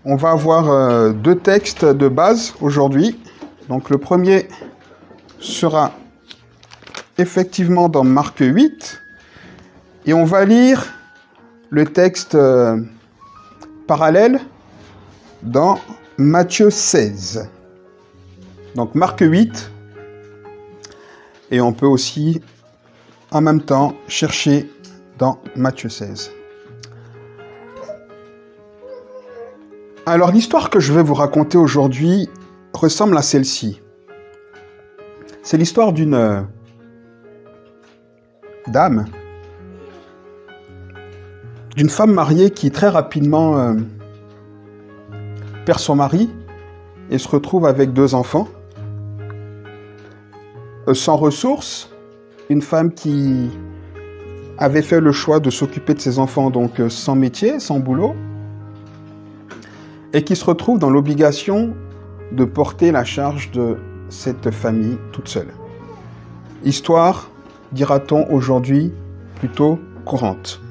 On va avoir deux textes de base aujourd'hui. Donc le premier sera effectivement dans Marc 8 et on va lire le texte parallèle dans Matthieu 16. Donc Marc 8 et on peut aussi en même temps chercher dans Matthieu 16. Alors l'histoire que je vais vous raconter aujourd'hui ressemble à celle-ci. C'est l'histoire d'une dame, d'une femme mariée qui très rapidement perd son mari et se retrouve avec deux enfants, sans ressources, une femme qui avait fait le choix de s'occuper de ses enfants, donc sans métier, sans boulot, et qui se retrouve dans l'obligation de porter la charge de cette famille toute seule. Histoire, dira-t-on aujourd'hui, plutôt courante.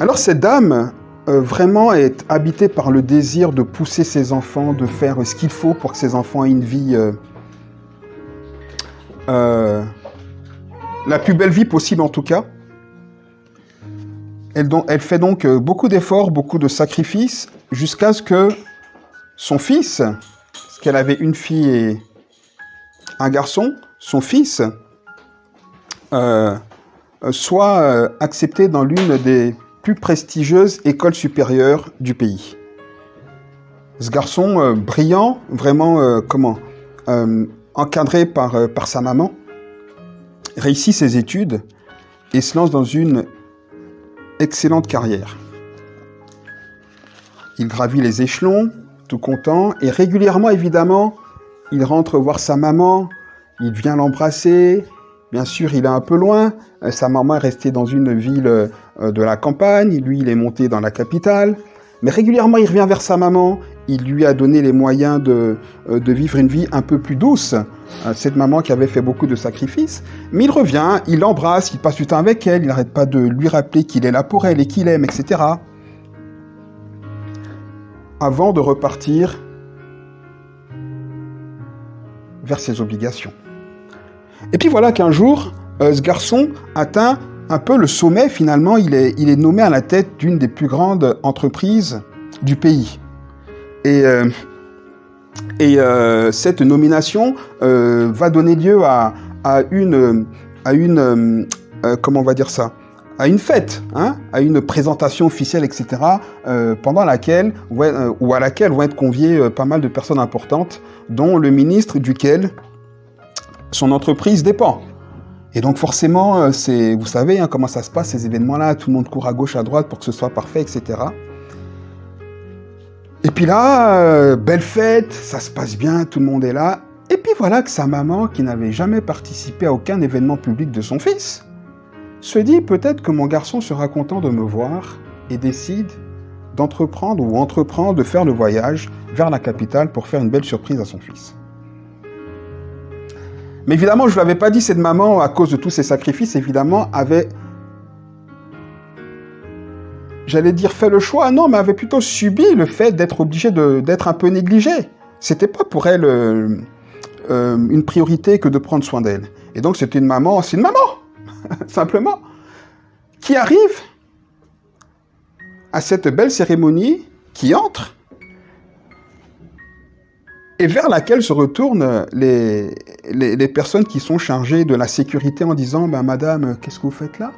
Alors cette dame, vraiment est habitée par le désir de pousser ses enfants, de faire ce qu'il faut pour que ses enfants aient une vie, la plus belle vie possible en tout cas. Elle fait donc beaucoup d'efforts, beaucoup de sacrifices, jusqu'à ce que son fils, parce qu'elle avait une fille et un garçon, son fils soit accepté dans l'une des plus prestigieuses écoles supérieures du pays. Ce garçon brillant, vraiment encadré par sa maman, réussit ses études et se lance dans une excellente carrière. Il gravit les échelons, tout content, et régulièrement, évidemment, il rentre voir sa maman, il vient l'embrasser. Bien sûr, il est un peu loin, sa maman est restée dans une ville de la campagne, lui, il est monté dans la capitale, mais régulièrement, il revient vers sa maman, il lui a donné les moyens de vivre une vie un peu plus douce, cette maman qui avait fait beaucoup de sacrifices, mais il revient, il l'embrasse, il passe du temps avec elle, il n'arrête pas de lui rappeler qu'il est là pour elle et qu'il aime, etc. Avant de repartir vers ses obligations. Et puis voilà qu'un jour, ce garçon atteint un peu le sommet, finalement, il est nommé à la tête d'une des plus grandes entreprises du pays. Et cette nomination va donner lieu à une fête, hein, à une présentation officielle, etc., pendant laquelle, ou à laquelle vont être conviées pas mal de personnes importantes, dont le ministre duquel son entreprise dépend. Et donc forcément, vous savez hein, comment ça se passe, ces événements-là, tout le monde court à gauche, à droite pour que ce soit parfait, etc. Et puis là, belle fête, ça se passe bien, tout le monde est là. Et puis voilà que sa maman, qui n'avait jamais participé à aucun événement public de son fils, se dit peut-être que mon garçon sera content de me voir et décide entreprendre de faire le voyage vers la capitale pour faire une belle surprise à son fils. Mais évidemment, je ne l'avais pas dit, cette maman, à cause de tous ses sacrifices, évidemment, avait, j'allais dire, fait le choix, non, mais avait plutôt subi le fait d'être obligée d'être un peu négligée. C'était pas pour elle une priorité que de prendre soin d'elle. Et donc, c'est une maman, simplement, qui arrive à cette belle cérémonie, qui entre, et vers laquelle se retournent les personnes qui sont chargées de la sécurité en disant « Madame, qu'est-ce que vous faites là ?»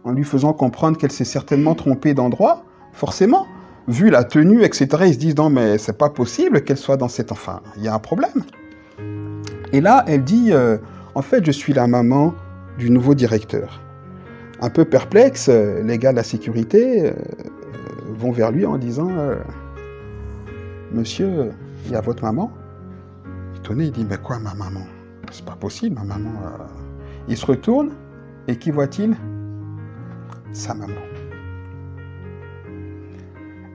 En lui faisant comprendre qu'elle s'est certainement trompée d'endroit, forcément. Vu la tenue, etc., ils se disent « Non, mais c'est pas possible qu'elle soit dans cette... Enfin, il y a un problème. » Et là, elle dit « En fait, je suis la maman du nouveau directeur. » Un peu perplexe, les gars de la sécurité vont vers lui en disant « Monsieur... il y a votre maman ?» Étonné, il dit « Mais quoi, ma maman? C'est pas possible, ma maman... » Il se retourne, et qui voit-il? Sa maman.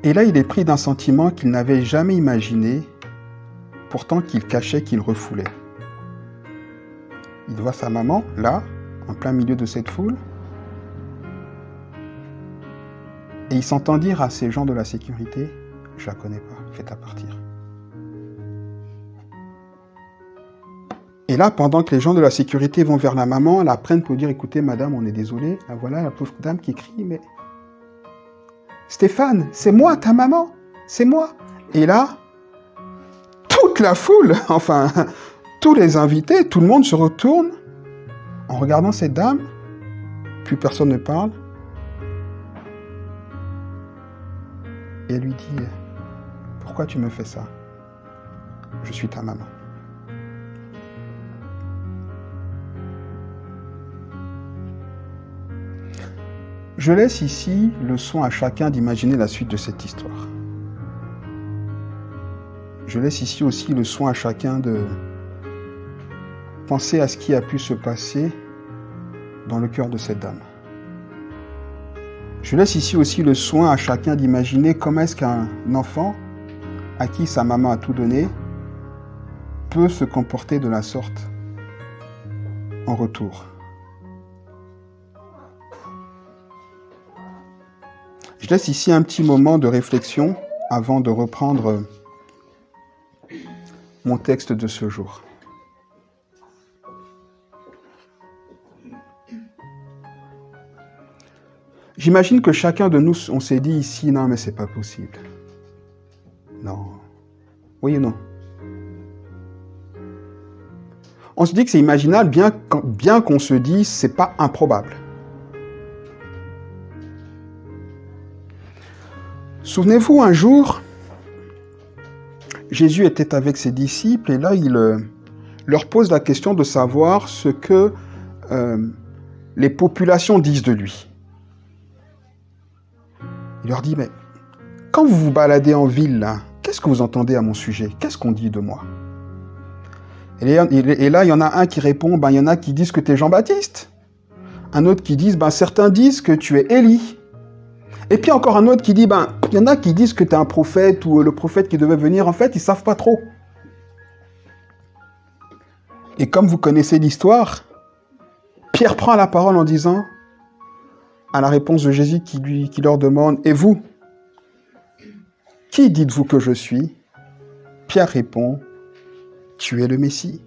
Et là, il est pris d'un sentiment qu'il n'avait jamais imaginé, pourtant qu'il cachait, qu'il refoulait. Il voit sa maman, là, en plein milieu de cette foule, Et il s'entend dire à ces gens de la sécurité, je la connais pas, faites-la partir. Et là, pendant que les gens de la sécurité vont vers la maman, la prennent pour dire, écoutez, madame, on est désolé. Ah, voilà la pauvre dame qui crie, mais Stéphane, c'est moi, ta maman, c'est moi. Et là, toute la foule, enfin, tous les invités, tout le monde se retourne en regardant cette dame, puis personne ne parle. Et elle lui dit, pourquoi tu me fais ça? Je suis ta maman. Je laisse ici le soin à chacun d'imaginer la suite de cette histoire. Je laisse ici aussi le soin à chacun de penser à ce qui a pu se passer dans le cœur de cette dame. Je laisse ici aussi le soin à chacun d'imaginer comment est-ce qu'un enfant à qui sa maman a tout donné peut se comporter de la sorte en retour. Je laisse ici un petit moment de réflexion avant de reprendre mon texte de ce jour. J'imagine que chacun de nous, on s'est dit ici, non mais c'est pas possible. Non. Oui ou non? On se dit que c'est imaginable, bien qu'on se dise, c'est pas improbable. Souvenez-vous, un jour, Jésus était avec ses disciples et là, il leur pose la question de savoir ce que les populations disent de lui. Il leur dit, mais quand vous vous baladez en ville, là, qu'est-ce que vous entendez à mon sujet? Qu'est-ce qu'on dit de moi? Et là, il y en a un qui répond, il y en a qui disent que tu es Jean-Baptiste. Un autre qui dit, certains disent que tu es Élie. Et puis encore un autre qui dit, il y en a qui disent que tu es un prophète ou le prophète qui devait venir. En fait, ils ne savent pas trop. Et comme vous connaissez l'histoire, Pierre prend la parole en disant, à la réponse de Jésus qui leur demande, « Et vous, qui dites-vous que je suis ?» Pierre répond, « Tu es le Messie,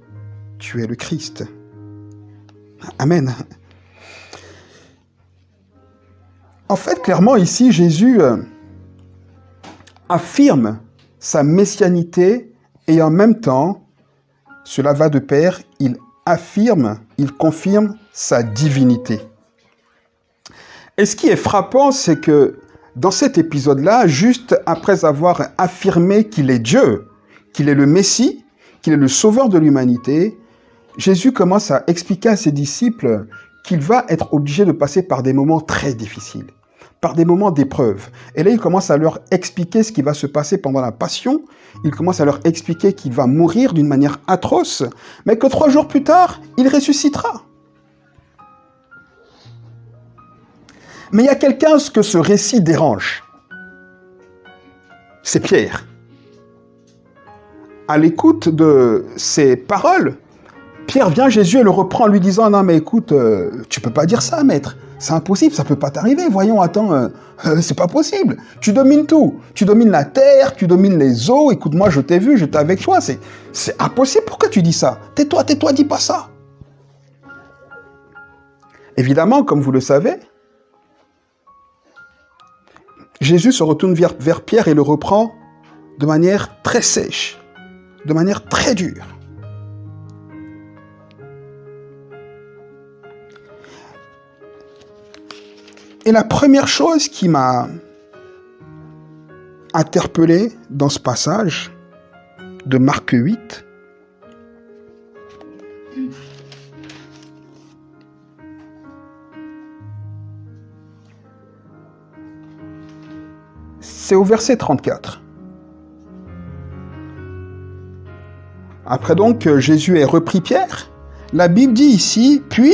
tu es le Christ. » Amen. En fait, clairement, ici, Jésus affirme sa messianité et en même temps, cela va de pair, il confirme sa divinité. Et ce qui est frappant, c'est que dans cet épisode-là, juste après avoir affirmé qu'il est Dieu, qu'il est le Messie, qu'il est le sauveur de l'humanité, Jésus commence à expliquer à ses disciples qu'il va être obligé de passer par des moments très difficiles, par des moments d'épreuve. Et là, il commence à leur expliquer ce qui va se passer pendant la passion. Il commence à leur expliquer qu'il va mourir d'une manière atroce, mais que 3 jours plus tard, il ressuscitera. Mais il y a quelqu'un que ce récit dérange. C'est Pierre. À l'écoute de ces paroles, Pierre vient, Jésus, et le reprend en lui disant « Non, mais écoute, tu peux pas dire ça, maître. C'est impossible, ça peut pas t'arriver. Voyons, attends, c'est pas possible. Tu domines tout. Tu domines la terre, tu domines les eaux. Écoute-moi, je t'ai vu, j'étais avec toi. C'est impossible. Pourquoi tu dis ça? Tais-toi, dis pas ça. » Évidemment, comme vous le savez, Jésus se retourne vers Pierre et le reprend de manière très sèche, de manière très dure. Et la première chose qui m'a interpellé dans ce passage de Marc 8, c'est au verset 34. Après donc que Jésus ait repris Pierre, la Bible dit ici, puis,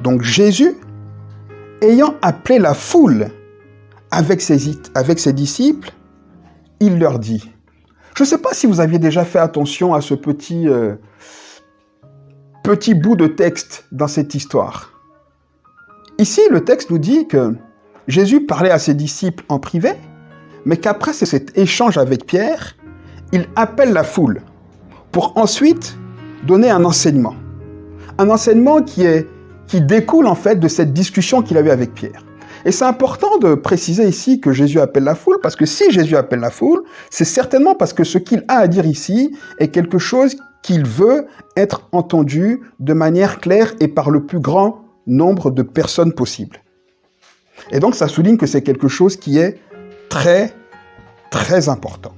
donc Jésus, ayant appelé la foule avec ses disciples, il leur dit, je ne sais pas si vous aviez déjà fait attention à ce petit bout de texte dans cette histoire. Ici, le texte nous dit que Jésus parlait à ses disciples en privé, mais qu'après cet échange avec Pierre, il appelle la foule pour ensuite donner un enseignement. Un enseignement qui découle en fait de cette discussion qu'il a eue avec Pierre. Et c'est important de préciser ici que Jésus appelle la foule, parce que si Jésus appelle la foule, c'est certainement parce que ce qu'il a à dire ici est quelque chose qu'il veut être entendu de manière claire et par le plus grand nombre de personnes possible. Et donc ça souligne que c'est quelque chose qui est très, très important.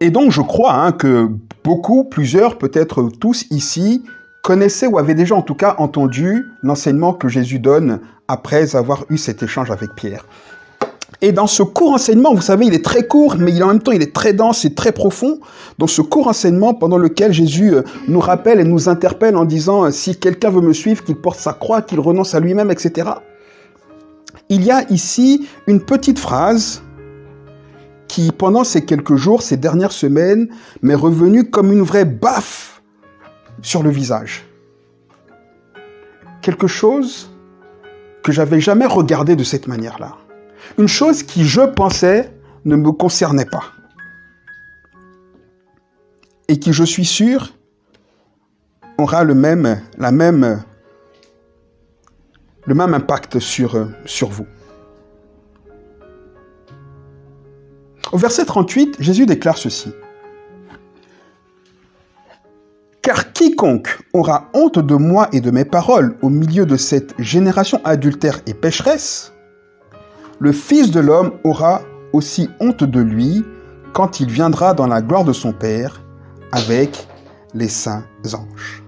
Et donc je crois que plusieurs, peut-être tous ici, connaissaient ou avaient déjà en tout cas entendu l'enseignement que Jésus donne après avoir eu cet échange avec Pierre. Et dans ce court enseignement, vous savez, il est très court, mais en même temps, il est très dense et très profond. Dans ce court enseignement, pendant lequel Jésus nous rappelle et nous interpelle en disant « Si quelqu'un veut me suivre, qu'il porte sa croix, qu'il renonce à lui-même, etc. » Il y a ici une petite phrase qui, pendant ces quelques jours, ces dernières semaines, m'est revenue comme une vraie baffe sur le visage. Quelque chose que j'avais jamais regardé de cette manière-là. Une chose qui, je pensais, ne me concernait pas. Et qui, je suis sûr, aura le même impact sur vous. Au verset 38, Jésus déclare ceci. « Car quiconque aura honte de moi et de mes paroles au milieu de cette génération adultère et pécheresse, le Fils de l'homme aura aussi honte de lui quand il viendra dans la gloire de son Père avec les saints anges. »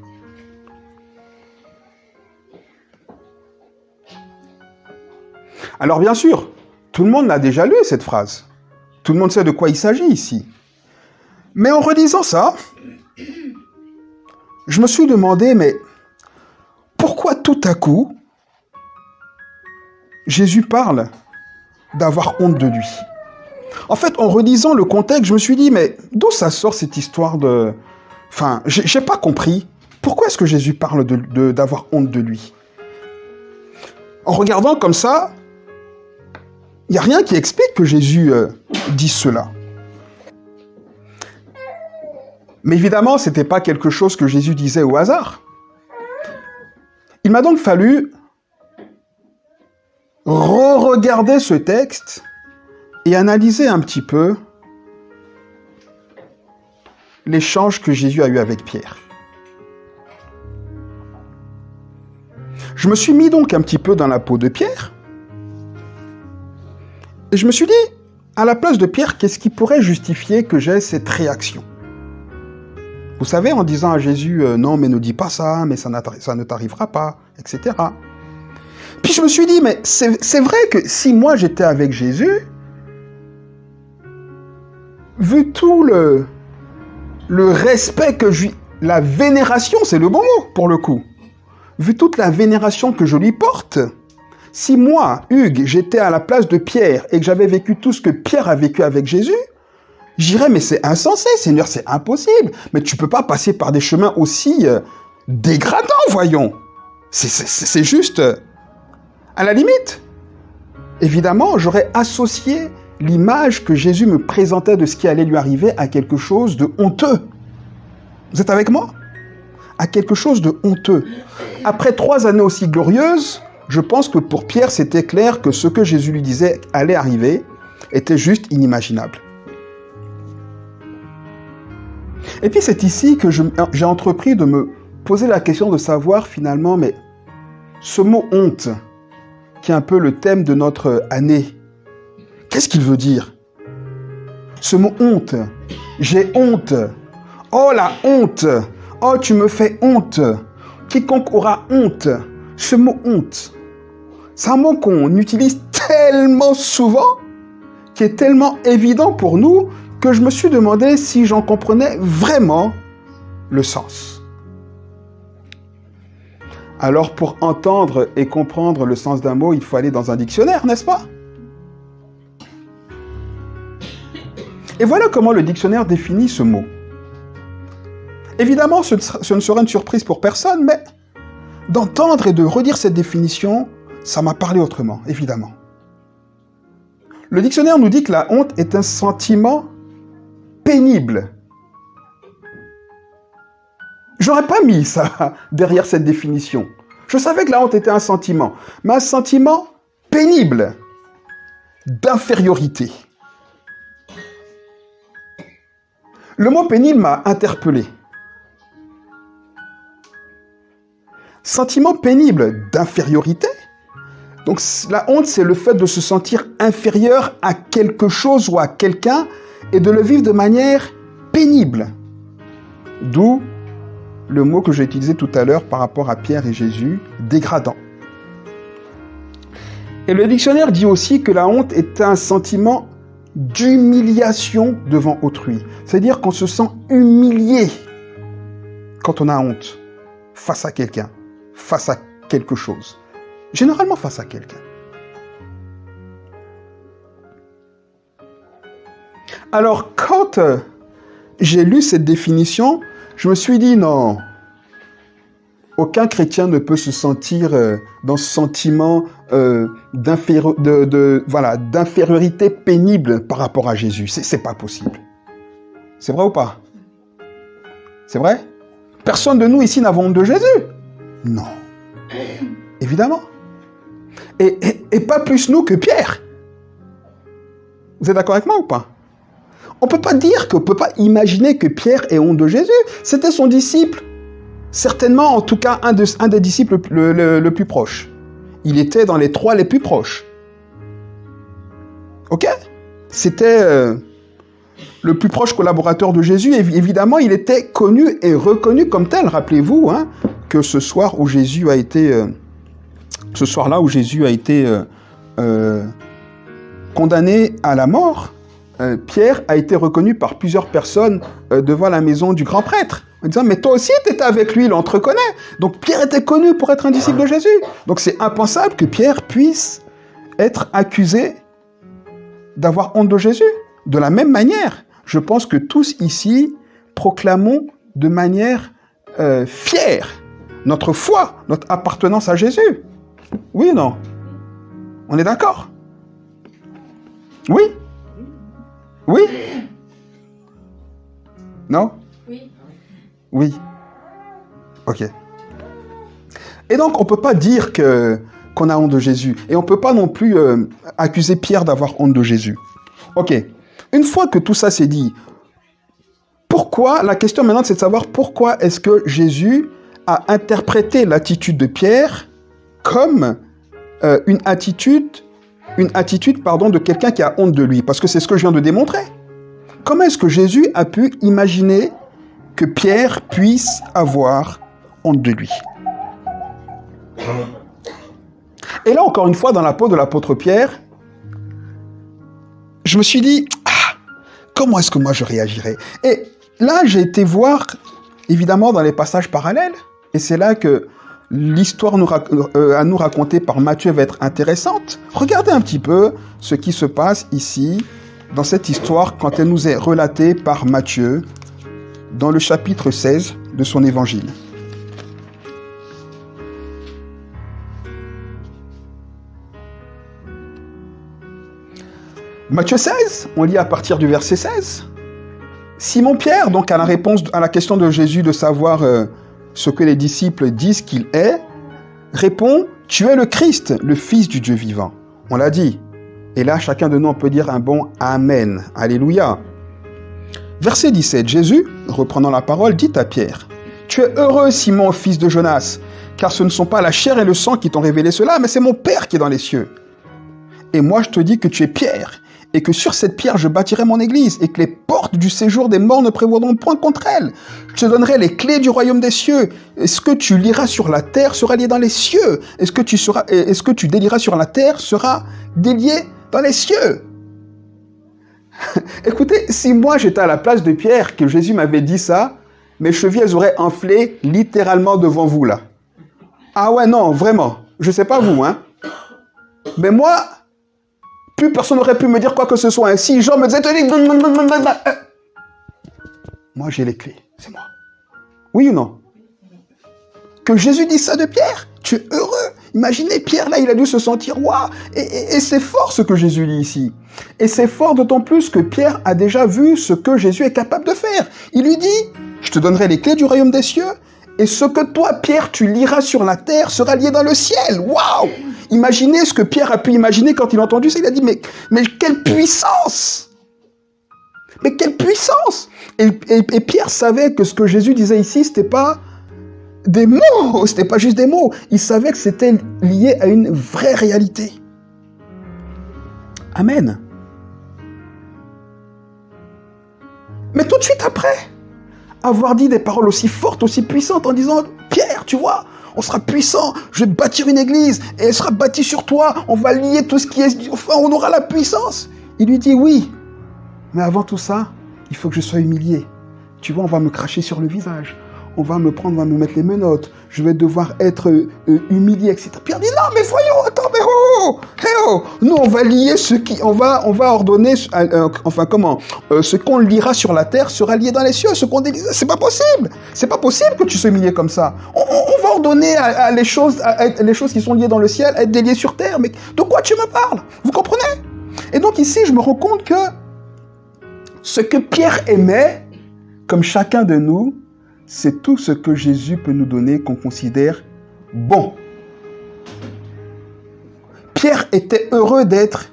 Alors bien sûr, tout le monde l'a déjà lu cette phrase. Tout le monde sait de quoi il s'agit ici. Mais en relisant ça, je me suis demandé, mais pourquoi tout à coup, Jésus parle d'avoir honte de lui? En fait, en relisant le contexte, je me suis dit, mais d'où ça sort cette histoire de... Enfin, j'ai pas compris. Pourquoi est-ce que Jésus parle d'avoir honte de lui? En regardant comme ça, il n'y a rien qui explique que Jésus dise cela. Mais évidemment, ce n'était pas quelque chose que Jésus disait au hasard. Il m'a donc fallu re-regarder ce texte et analyser un petit peu l'échange que Jésus a eu avec Pierre. Je me suis mis donc un petit peu dans la peau de Pierre et je me suis dit, à la place de Pierre, qu'est-ce qui pourrait justifier que j'ai cette réaction? Vous savez, en disant à Jésus, non, mais ne dis pas ça, mais ça ne t'arrivera pas, etc. Puis je me suis dit, mais c'est vrai que si moi j'étais avec Jésus, vu tout le respect que je lui... La vénération, c'est le bon mot pour le coup. Vu toute la vénération que je lui porte, si moi, Hugues, j'étais à la place de Pierre et que j'avais vécu tout ce que Pierre a vécu avec Jésus, je dirais, mais c'est insensé, Seigneur, c'est impossible. Mais tu ne peux pas passer par des chemins aussi dégradants, voyons. C'est juste... à la limite. Évidemment, j'aurais associé l'image que Jésus me présentait de ce qui allait lui arriver à quelque chose de honteux. Vous êtes avec moi? À quelque chose de honteux. Après 3 années aussi glorieuses, je pense que pour Pierre, c'était clair que ce que Jésus lui disait allait arriver était juste inimaginable. Et puis c'est ici que j'ai entrepris de me poser la question de savoir finalement, mais ce mot honte, qui est un peu le thème de notre année, qu'est-ce qu'il veut dire? Ce mot honte, j'ai honte, oh la honte, oh tu me fais honte, quiconque aura honte, ce mot honte, c'est un mot qu'on utilise tellement souvent, qui est tellement évident pour nous, que je me suis demandé si j'en comprenais vraiment le sens. Alors pour entendre et comprendre le sens d'un mot, il faut aller dans un dictionnaire, n'est-ce pas? Et voilà comment le dictionnaire définit ce mot. Évidemment, ce ne sera une surprise pour personne, mais d'entendre et de redire cette définition, ça m'a parlé autrement, évidemment. Le dictionnaire nous dit que la honte est un sentiment pénible. J'aurais pas mis ça derrière cette définition. Je savais que la honte était un sentiment, mais un sentiment pénible, d'infériorité. Le mot pénible m'a interpellé. Sentiment pénible d'infériorité. Donc la honte, c'est le fait de se sentir inférieur à quelque chose ou à quelqu'un et de le vivre de manière pénible. D'où le mot que j'ai utilisé tout à l'heure par rapport à Pierre et Jésus, dégradant. Et le dictionnaire dit aussi que la honte est un sentiment d'humiliation devant autrui. C'est-à-dire qu'on se sent humilié quand on a honte face à quelqu'un, face à quelque chose. Généralement face à quelqu'un. Alors, quand j'ai lu cette définition, je me suis dit non, aucun chrétien ne peut se sentir dans ce sentiment d'infériorité pénible par rapport à Jésus. C'est pas possible. C'est vrai ou pas? C'est vrai? Personne de nous ici n'a honte de Jésus? Non. Évidemment. Et pas plus nous que Pierre. Vous êtes d'accord avec moi ou pas? On ne peut pas dire qu'on ne peut pas imaginer que Pierre ait honte de Jésus. C'était son disciple. Certainement, en tout cas, un des disciples le plus proche. Il était dans les 3 les plus proches. Ok? C'était le plus proche collaborateur de Jésus. Et évidemment, il était connu et reconnu comme tel. Rappelez-vous que ce soir où Jésus a été... ce soir-là où Jésus a été condamné à la mort, Pierre a été reconnu par plusieurs personnes devant la maison du grand prêtre, en disant « Mais toi aussi, tu étais avec lui, il te reconnaît. » Donc Pierre était connu pour être un disciple de Jésus. Donc c'est impensable que Pierre puisse être accusé d'avoir honte de Jésus. De la même manière, je pense que tous ici proclamons de manière fière notre foi, notre appartenance à Jésus. Oui ou non? On est d'accord? Oui? Oui? Non? Oui. Oui. Ok. Et donc, on ne peut pas dire qu'on a honte de Jésus. Et on ne peut pas non plus accuser Pierre d'avoir honte de Jésus. Ok. Une fois que tout ça s'est dit, pourquoi, la question maintenant, c'est de savoir pourquoi est-ce que Jésus a interprété l'attitude de Pierre comme une attitude de quelqu'un qui a honte de lui. Parce que c'est ce que je viens de démontrer. Comment est-ce que Jésus a pu imaginer que Pierre puisse avoir honte de lui? Et là, encore une fois, dans la peau de l'apôtre Pierre, je me suis dit, comment est-ce que moi je réagirais? Et là, j'ai été voir, évidemment, dans les passages parallèles, et c'est là que l'histoire à nous raconter par Matthieu va être intéressante. Regardez un petit peu ce qui se passe ici, dans cette histoire, quand elle nous est relatée par Matthieu, dans le chapitre 16 de son évangile. Matthieu 16, on lit à partir du verset 16. Simon-Pierre, donc à la réponse à la question de Jésus de savoir ce que les disciples disent qu'il est, répond « Tu es le Christ, le Fils du Dieu vivant ». On l'a dit. Et là, chacun de nous, on peut dire un bon « Amen ». Alléluia. Verset 17, Jésus, reprenant la parole, dit à Pierre « Tu es heureux, Simon, fils de Jonas, car ce ne sont pas la chair et le sang qui t'ont révélé cela, mais c'est mon Père qui est dans les cieux. Et moi, je te dis que tu es Pierre, et que sur cette pierre, je bâtirai mon église, et que les portes du séjour des morts ne prévaudront point contre elle. Je te donnerai les clés du royaume des cieux. Et ce que tu liras sur la terre sera lié dans les cieux. Et ce que tu délieras sur la terre sera délié dans les cieux. Écoutez, si moi j'étais à la place de Pierre, que Jésus m'avait dit ça, mes chevilles elles auraient enflé littéralement devant vous là. Ah ouais, non, vraiment. Je sais pas vous, hein. Mais moi, plus personne n'aurait pu me dire quoi que ce soit. Si Jean me disait, moi j'ai les clés, c'est moi. Oui ou non? Que Jésus dise ça de Pierre, tu es heureux. Imaginez, Pierre, là, il a dû se sentir, waouh! Et c'est fort ce que Jésus dit ici. Et c'est fort d'autant plus que Pierre a déjà vu ce que Jésus est capable de faire. Il lui dit, je te donnerai les clés du royaume des cieux, et ce que toi, Pierre, tu liras sur la terre sera lié dans le ciel. Waouh! Imaginez ce que Pierre a pu imaginer quand il a entendu ça. Il a dit, mais quelle puissance! Mais quelle puissance! Et Pierre savait que ce que Jésus disait ici, c'était pas des mots, c'était pas juste des mots. Il savait que c'était lié à une vraie réalité. Amen. Mais tout de suite après, avoir dit des paroles aussi fortes, aussi puissantes en disant, Pierre, tu vois, on sera puissant, je vais bâtir une église et elle sera bâtie sur toi, on va lier tout ce qui est, enfin, on aura la puissance. Il lui dit oui, mais avant tout ça, il faut que je sois humilié. Tu vois, on va me cracher sur le visage. On va me prendre, on va me mettre les menottes. Je vais devoir être humilié, etc. Pierre dit, non, mais voyons, attends, mais nous, on va lier ce qui, on va ordonner, ce qu'on lira sur la terre sera lié dans les cieux. Ce qu'on délise, c'est pas possible. C'est pas possible que tu sois humilié comme ça. On va ordonner à les choses qui sont liées dans le ciel à être déliées sur terre. Mais de quoi tu me parles? Vous comprenez? Et donc ici, je me rends compte que ce que Pierre aimait, comme chacun de nous, c'est tout ce que Jésus peut nous donner qu'on considère bon. Pierre était heureux d'être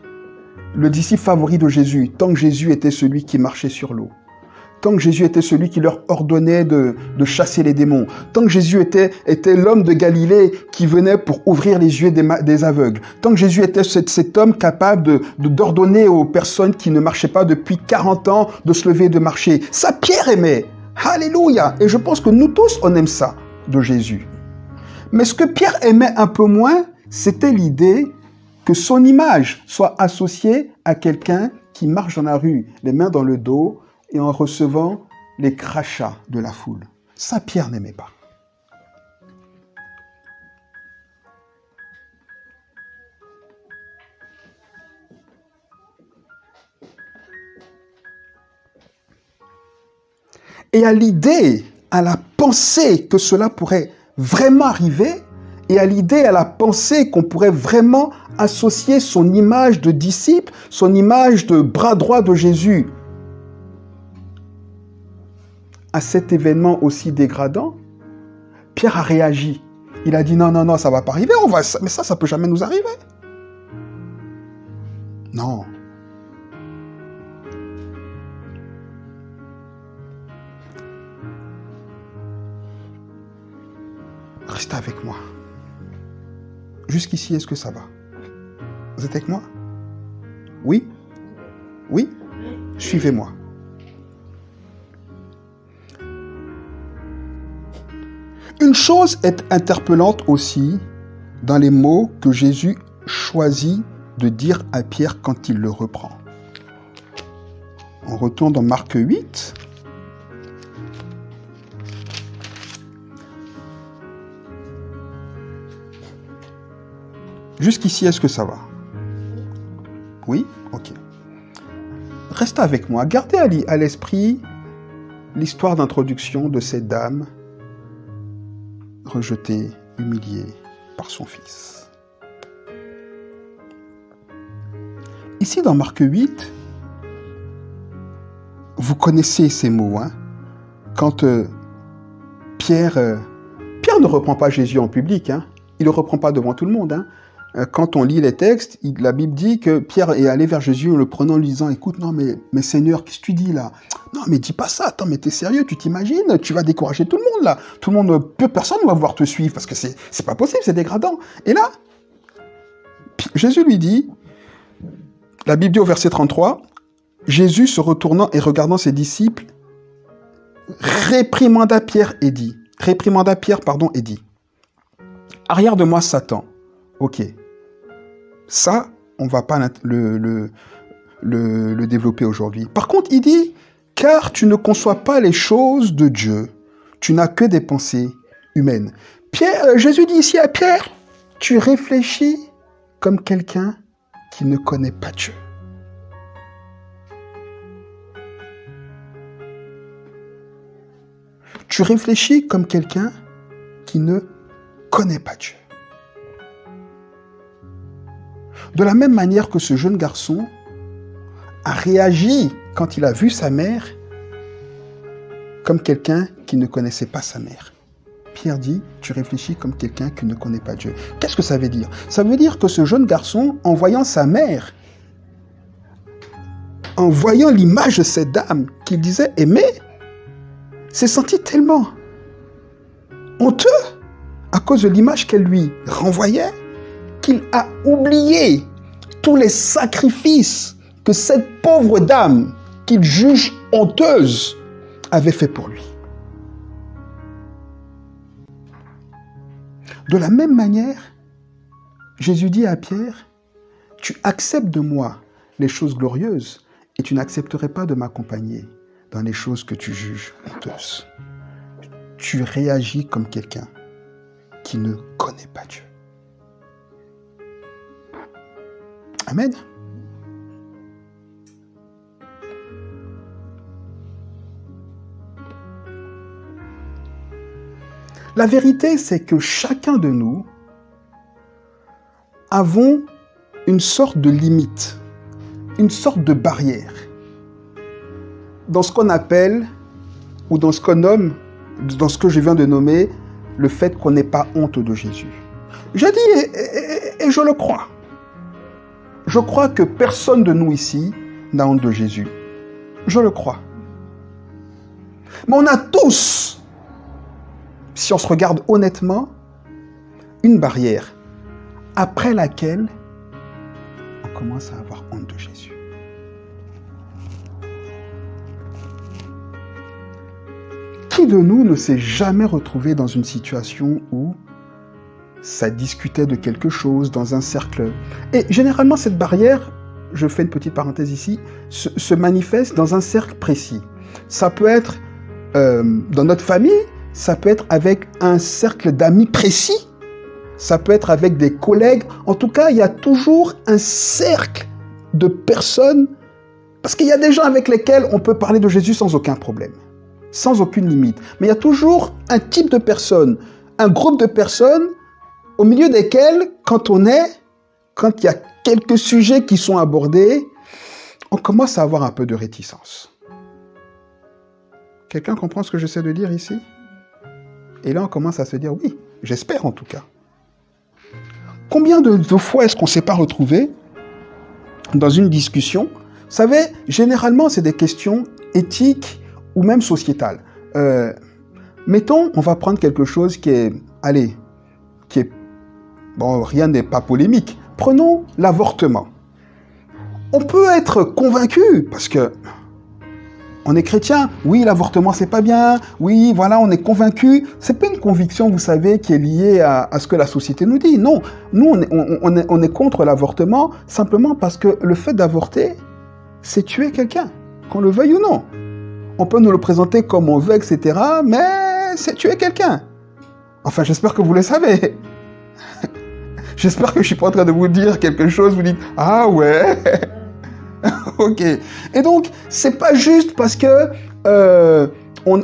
le disciple favori de Jésus, tant que Jésus était celui qui marchait sur l'eau, tant que Jésus était celui qui leur ordonnait de chasser les démons, tant que Jésus était l'homme de Galilée qui venait pour ouvrir les yeux des aveugles, tant que Jésus était cet homme capable d'ordonner aux personnes qui ne marchaient pas depuis 40 ans de se lever et de marcher. Ça, Pierre aimait. Alléluia! Et je pense que nous tous, on aime ça de Jésus. Mais ce que Pierre aimait un peu moins, c'était l'idée que son image soit associée à quelqu'un qui marche dans la rue, les mains dans le dos, et en recevant les crachats de la foule. Ça, Pierre n'aimait pas. Et à l'idée, à la pensée que cela pourrait vraiment arriver, et à l'idée, à la pensée qu'on pourrait vraiment associer son image de disciple, son image de bras droit de Jésus à cet événement aussi dégradant, Pierre a réagi. Il a dit non, ça va pas arriver, mais ça peut jamais nous arriver. Non. Restez avec moi. Jusqu'ici, est-ce que ça va? Vous êtes avec moi? Oui? Oui? Suivez-moi. Une chose est interpellante aussi dans les mots que Jésus choisit de dire à Pierre quand il le reprend. On retourne dans Marc 8. Jusqu'ici, est-ce que ça va? Oui? Ok. Restez avec moi. Gardez à l'esprit l'histoire d'introduction de cette dame rejetée, humiliée par son fils. Ici, dans Marc 8, vous connaissez ces mots, hein? Quand Pierre ne reprend pas Jésus en public, hein? Il ne le reprend pas devant tout le monde, hein? Quand on lit les textes, la Bible dit que Pierre est allé vers Jésus en le prenant, lui disant, écoute, non mais Seigneur, qu'est-ce que tu dis là? Non mais dis pas ça, attends, mais t'es sérieux, tu t'imagines? Tu vas décourager tout le monde là. Tout le monde, personne ne va vouloir te suivre parce que c'est pas possible, c'est dégradant. Et là, Jésus lui dit, la Bible dit au verset 33, Jésus se retournant et regardant ses disciples, réprimanda Pierre et dit, arrière de moi Satan. Ok. Ça, on ne va pas le développer aujourd'hui. Par contre, il dit, car tu ne conçois pas les choses de Dieu, tu n'as que des pensées humaines. Jésus dit ici à Pierre, tu réfléchis comme quelqu'un qui ne connaît pas Dieu. Tu réfléchis comme quelqu'un qui ne connaît pas Dieu. De la même manière que ce jeune garçon a réagi quand il a vu sa mère comme quelqu'un qui ne connaissait pas sa mère. Pierre dit, tu réfléchis comme quelqu'un qui ne connaît pas Dieu. Qu'est-ce que ça veut dire? Ça veut dire que ce jeune garçon, en voyant sa mère, en voyant l'image de cette dame qu'il disait aimer, s'est senti tellement honteux à cause de l'image qu'elle lui renvoyait, qu'il a oublié tous les sacrifices que cette pauvre dame, qu'il juge honteuse, avait fait pour lui. De la même manière, Jésus dit à Pierre, tu acceptes de moi les choses glorieuses et tu n'accepterais pas de m'accompagner dans les choses que tu juges honteuses. Tu réagis comme quelqu'un qui ne connaît pas Dieu. Amen. La vérité, c'est que chacun de nous avons une sorte de limite, une sorte de barrière dans ce qu'on appelle, ou dans ce qu'on nomme, dans ce que je viens de nommer, le fait qu'on n'ait pas honte de Jésus. Je dis, et je le crois. Je crois que personne de nous ici n'a honte de Jésus. Je le crois. Mais on a tous, si on se regarde honnêtement, une barrière après laquelle on commence à avoir honte de Jésus. Qui de nous ne s'est jamais retrouvé dans une situation où ça discutait de quelque chose dans un cercle? Et généralement, cette barrière, je fais une petite parenthèse ici, se manifeste dans un cercle précis. Ça peut être dans notre famille, ça peut être avec un cercle d'amis précis, ça peut être avec des collègues. En tout cas, il y a toujours un cercle de personnes, parce qu'il y a des gens avec lesquels on peut parler de Jésus sans aucun problème, sans aucune limite. Mais il y a toujours un type de personnes, un groupe de personnes au milieu desquels, quand il y a quelques sujets qui sont abordés, on commence à avoir un peu de réticence. Quelqu'un comprend ce que j'essaie de dire ici? Et là, on commence à se dire, oui, j'espère en tout cas. Combien de fois est-ce qu'on ne s'est pas retrouvé dans une discussion? Vous savez, généralement, c'est des questions éthiques ou même sociétales. Mettons, on va prendre quelque chose qui est, bon, rien n'est pas polémique. Prenons l'avortement. On peut être convaincu, parce que on est chrétien, oui, l'avortement c'est pas bien, oui, voilà, on est convaincu. C'est pas une conviction, vous savez, qui est liée à ce que la société nous dit. Non, nous, on est contre l'avortement simplement parce que le fait d'avorter, c'est tuer quelqu'un, qu'on le veuille ou non. On peut nous le présenter comme on veut, etc., mais c'est tuer quelqu'un. Enfin, j'espère que vous le savez. J'espère que je suis pas en train de vous dire quelque chose, vous dites « Ah ouais !» Ok. Et donc, c'est pas juste parce que on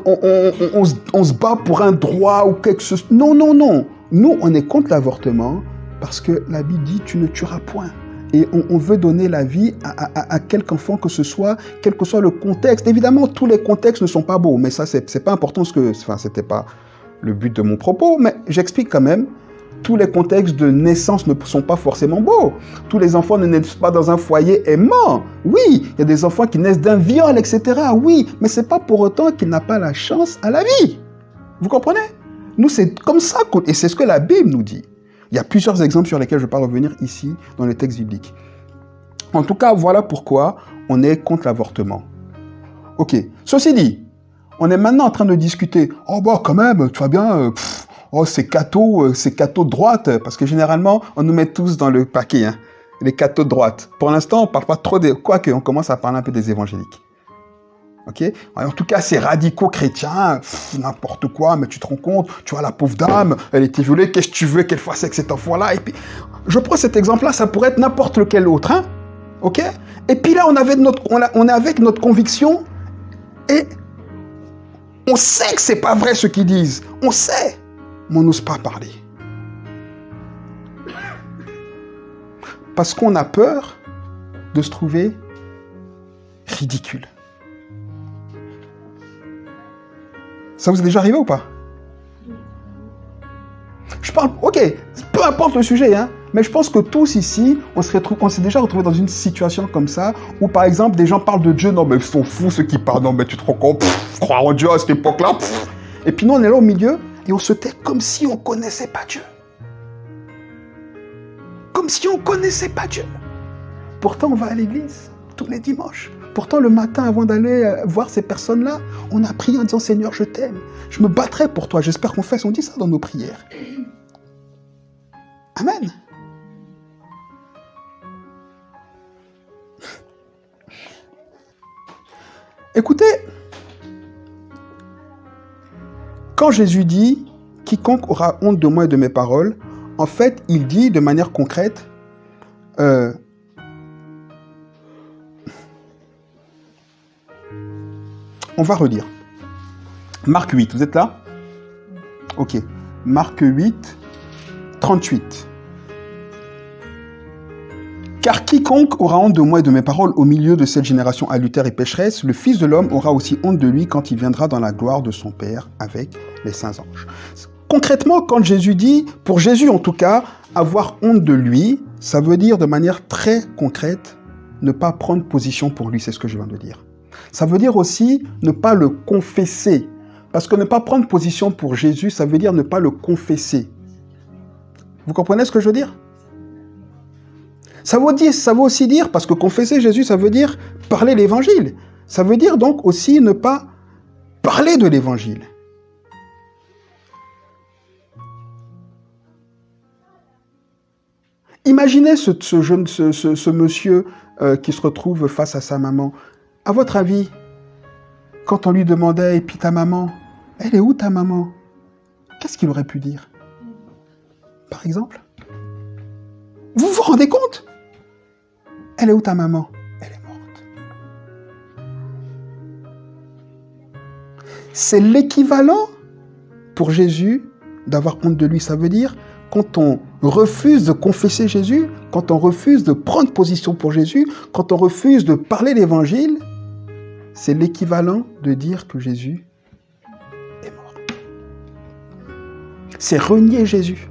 se bat pour un droit ou quelque chose. Non, non, non. Nous, on est contre l'avortement parce que la Bible dit « Tu ne tueras point ». Et on veut donner la vie à quelque enfant que ce soit, quel que soit le contexte. Évidemment, tous les contextes ne sont pas beaux, mais ça, c'est pas important, c'était pas le but de mon propos, mais j'explique quand même. Tous les contextes de naissance ne sont pas forcément beaux. Tous les enfants ne naissent pas dans un foyer aimant. Oui, il y a des enfants qui naissent d'un viol, etc. Oui, mais c'est pas pour autant qu'il n'a pas la chance à la vie. Vous comprenez? Nous, c'est comme ça, et c'est ce que la Bible nous dit. Il y a plusieurs exemples sur lesquels je ne vais pas revenir ici dans le texte biblique. En tout cas, voilà pourquoi on est contre l'avortement. Ok, ceci dit, on est maintenant en train de discuter. Oh bah quand même, tu vois bien... Oh, c'est catho de droite, parce que généralement, on nous met tous dans le paquet, hein, les cathos de droite. Pour l'instant, on ne parle pas trop des... Quoique, on commence à parler un peu des évangéliques. Ok? En tout cas, ces radicaux chrétiens, n'importe quoi, mais tu te rends compte, tu vois, la pauvre dame, elle était violée, qu'est-ce que tu veux qu'elle fasse avec cet enfant-là? Et puis, je prends cet exemple-là, ça pourrait être n'importe lequel autre, hein? Ok? Et puis là, on est avec notre conviction, et on sait que c'est pas vrai ce qu'ils disent. On sait. Mais on n'ose pas parler. Parce qu'on a peur de se trouver ridicule. Ça vous est déjà arrivé ou pas? Je parle, ok, peu importe le sujet, hein, mais je pense que tous ici, on s'est déjà retrouvés dans une situation comme ça, où par exemple, des gens parlent de Dieu, non mais ils sont fous ceux qui parlent, non mais tu te rends compte, croire en Dieu à cette époque-là, et puis nous on est là au milieu, et on se tait comme si on ne connaissait pas Dieu. Comme si on ne connaissait pas Dieu. Pourtant, on va à l'église tous les dimanches. Pourtant, le matin, avant d'aller voir ces personnes-là, on a prié en disant « Seigneur, je t'aime. Je me battrai pour toi. » J'espère on dit ça dans nos prières. Amen. Écoutez, quand Jésus dit « Quiconque aura honte de moi et de mes paroles », en fait, il dit de manière concrète on va relire. Marc 8, vous êtes là? Ok. Marc 8, 38. Car quiconque aura honte de moi et de mes paroles au milieu de cette génération adultère et pécheresse, le Fils de l'homme aura aussi honte de lui quand il viendra dans la gloire de son Père avec les saints anges. Concrètement, quand Jésus dit, pour Jésus en tout cas, avoir honte de lui, ça veut dire de manière très concrète, ne pas prendre position pour lui, c'est ce que je viens de dire. Ça veut dire aussi ne pas le confesser. Parce que ne pas prendre position pour Jésus, ça veut dire ne pas le confesser. Vous comprenez ce que je veux dire? Ça veut aussi dire, parce que confesser Jésus, ça veut dire parler l'évangile. Ça veut dire donc aussi ne pas parler de l'évangile. Imaginez ce monsieur qui se retrouve face à sa maman. À votre avis, quand on lui demandait, et puis ta maman, elle est où ta maman? Qu'est-ce qu'il aurait pu dire? Par exemple? Vous vous rendez compte? Elle est où ta maman? Elle est morte. C'est l'équivalent pour Jésus d'avoir honte de lui. Ça veut dire, quand on refuse de confesser Jésus, quand on refuse de prendre position pour Jésus, quand on refuse de parler l'évangile, c'est l'équivalent de dire que Jésus est mort. C'est renier Jésus.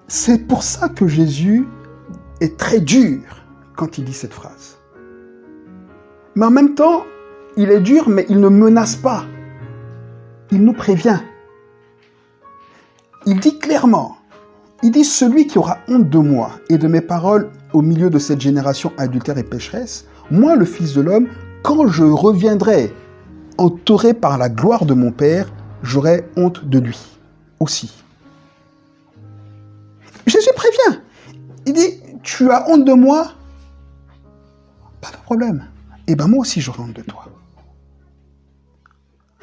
C'est pour ça que Jésus est très dur quand il dit cette phrase. Mais en même temps, il est dur, mais il ne menace pas. Il nous prévient. Il dit clairement, il dit « Celui qui aura honte de moi et de mes paroles au milieu de cette génération adultère et pécheresse, moi, le Fils de l'homme, quand je reviendrai entouré par la gloire de mon Père, j'aurai honte de lui aussi. » Jésus prévient. Il dit « Tu as honte de moi? Pas de problème. Eh bien, moi aussi, j'aurai honte de toi. »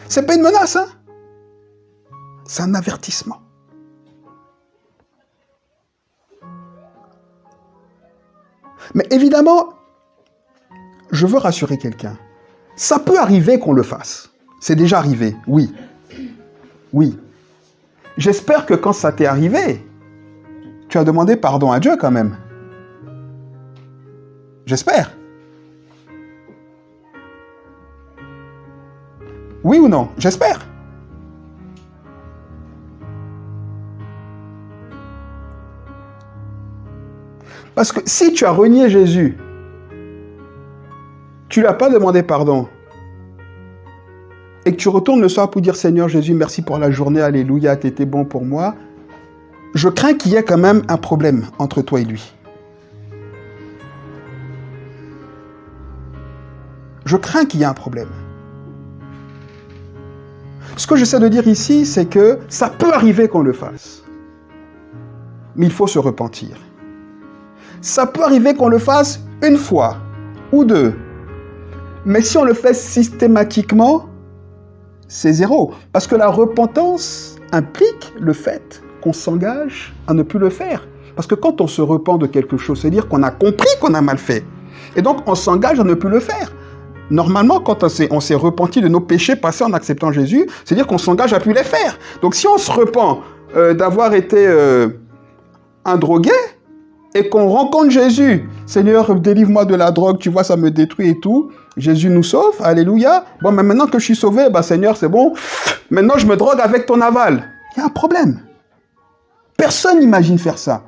C'est pas une menace, hein? C'est un avertissement. Mais évidemment, je veux rassurer quelqu'un. Ça peut arriver qu'on le fasse. C'est déjà arrivé, oui. Oui. J'espère que quand ça t'est arrivé, tu as demandé pardon à Dieu quand même. J'espère. Oui ou non? J'espère. Parce que si tu as renié Jésus, tu ne lui as pas demandé pardon, et que tu retournes le soir pour dire « Seigneur Jésus, merci pour la journée, alléluia, tu étais bon pour moi », je crains qu'il y ait quand même un problème entre toi et lui. Je crains qu'il y ait un problème. Ce que j'essaie de dire ici, c'est que ça peut arriver qu'on le fasse. Mais il faut se repentir. Ça peut arriver qu'on le fasse une fois ou deux. Mais si on le fait systématiquement, c'est zéro. Parce que la repentance implique le fait qu'on s'engage à ne plus le faire. Parce que quand on se repent de quelque chose, c'est dire qu'on a compris qu'on a mal fait. Et donc, on s'engage à ne plus le faire. Normalement, quand on s'est repenti de nos péchés passés en acceptant Jésus, c'est-à-dire qu'on s'engage à plus les faire. Donc si on se repent d'avoir été un drogué et qu'on rencontre Jésus, Seigneur, délivre-moi de la drogue, tu vois, ça me détruit et tout. Jésus nous sauve, alléluia. Bon, mais maintenant que je suis sauvé, bah Seigneur, c'est bon. Maintenant, je me drogue avec ton aval. Il y a un problème. Personne n'imagine faire ça.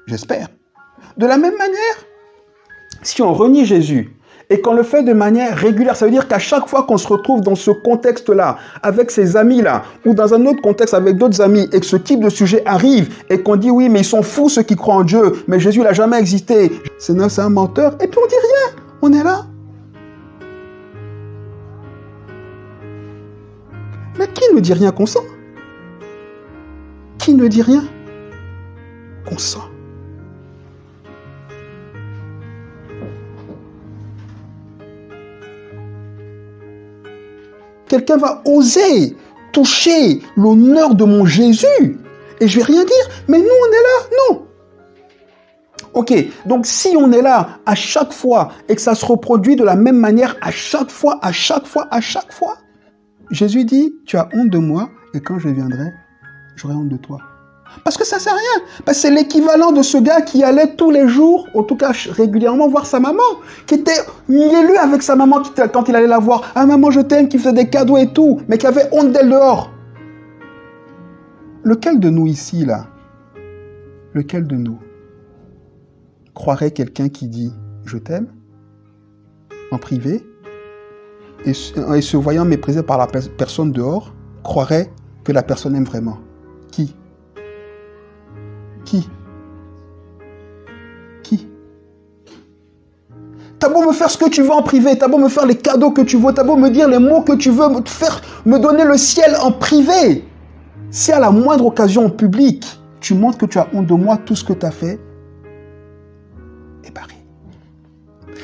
J'espère. De la même manière, si on renie Jésus, et qu'on le fait de manière régulière, ça veut dire qu'à chaque fois qu'on se retrouve dans ce contexte-là, avec ses amis-là, ou dans un autre contexte avec d'autres amis, et que ce type de sujet arrive, et qu'on dit oui, mais ils sont fous ceux qui croient en Dieu, mais Jésus n'a jamais existé, c'est un menteur, et puis on dit rien, on est là. Mais qui ne dit rien qu'on sent? Qui ne dit rien qu'on sent? Quelqu'un va oser toucher l'honneur de mon Jésus et je vais rien dire, mais nous on est là, non. Ok, donc si on est là à chaque fois et que ça se reproduit de la même manière à chaque fois, Jésus dit, tu as honte de moi et quand je viendrai, j'aurai honte de toi. Parce que ça sert à rien. Parce que c'est l'équivalent de ce gars qui allait tous les jours, en tout cas régulièrement, voir sa maman, qui était mielleux avec sa maman quand il allait la voir. Ah maman, je t'aime, qui faisait des cadeaux et tout, mais qui avait honte d'elle dehors. Lequel de nous ici, là, lequel de nous croirait quelqu'un qui dit « je t'aime » en privé et se voyant méprisé par la personne dehors, croirait que la personne aime vraiment? Qui? Qui? T'as beau me faire ce que tu veux en privé, t'as beau me faire les cadeaux que tu veux, t'as beau me dire les mots que tu veux, me donner le ciel en privé. Si à la moindre occasion en public, tu montres que tu as honte de moi, tout ce que tu as fait est barré.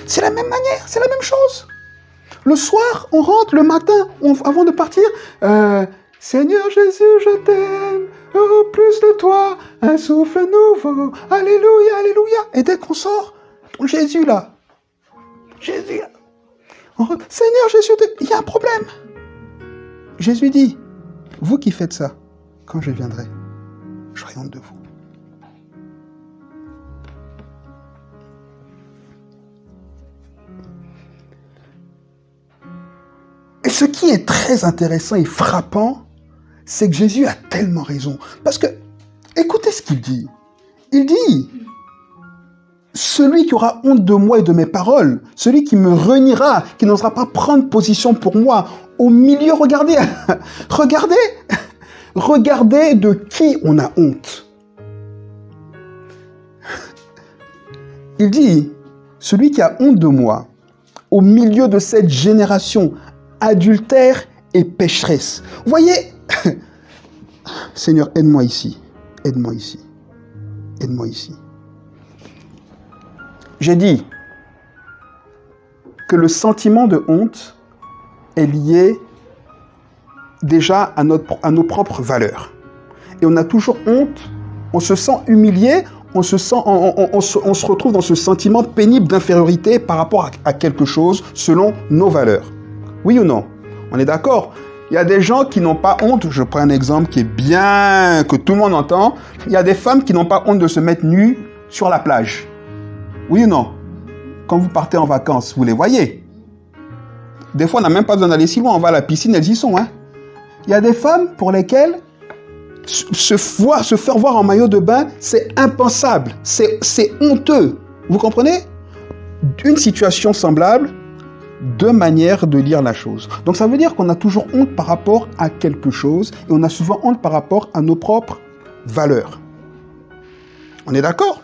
C'est la même manière, c'est la même chose. Le soir, on rentre, le matin, avant de partir, Seigneur Jésus, je t'aime, oh, plus de toi, un souffle nouveau, alléluia, alléluia. Et dès qu'on sort, Jésus là, Seigneur Jésus, il y a un problème. Jésus dit, vous qui faites ça, quand je viendrai, j'aurai honte de vous. Et ce qui est très intéressant et frappant, c'est que Jésus a tellement raison. Parce que, écoutez ce qu'il dit. Il dit, celui qui aura honte de moi et de mes paroles, celui qui me reniera, qui n'osera pas prendre position pour moi, au milieu, regardez, regardez de qui on a honte. Il dit, celui qui a honte de moi, au milieu de cette génération adultère et pécheresse. Vous voyez, Seigneur, aide-moi ici, aide-moi ici, aide-moi ici. J'ai dit que le sentiment de honte est lié déjà à nos propres valeurs. Et on a toujours honte, on se sent humilié, on se retrouve dans ce sentiment pénible d'infériorité par rapport à quelque chose selon nos valeurs. Oui ou non? On est d'accord? Il y a des gens qui n'ont pas honte, je prends un exemple qui est bien, que tout le monde entend. Il y a des femmes qui n'ont pas honte de se mettre nues sur la plage. Oui ou non? Quand vous partez en vacances, vous les voyez. Des fois, on n'a même pas besoin d'aller si loin, on va à la piscine, elles y sont. Hein. Il y a des femmes pour lesquelles se faire voir en maillot de bain, c'est impensable, c'est honteux. Vous comprenez? Une situation semblable, deux manières de lire la chose. Donc ça veut dire qu'on a toujours honte par rapport à quelque chose et on a souvent honte par rapport à nos propres valeurs. On est d'accord?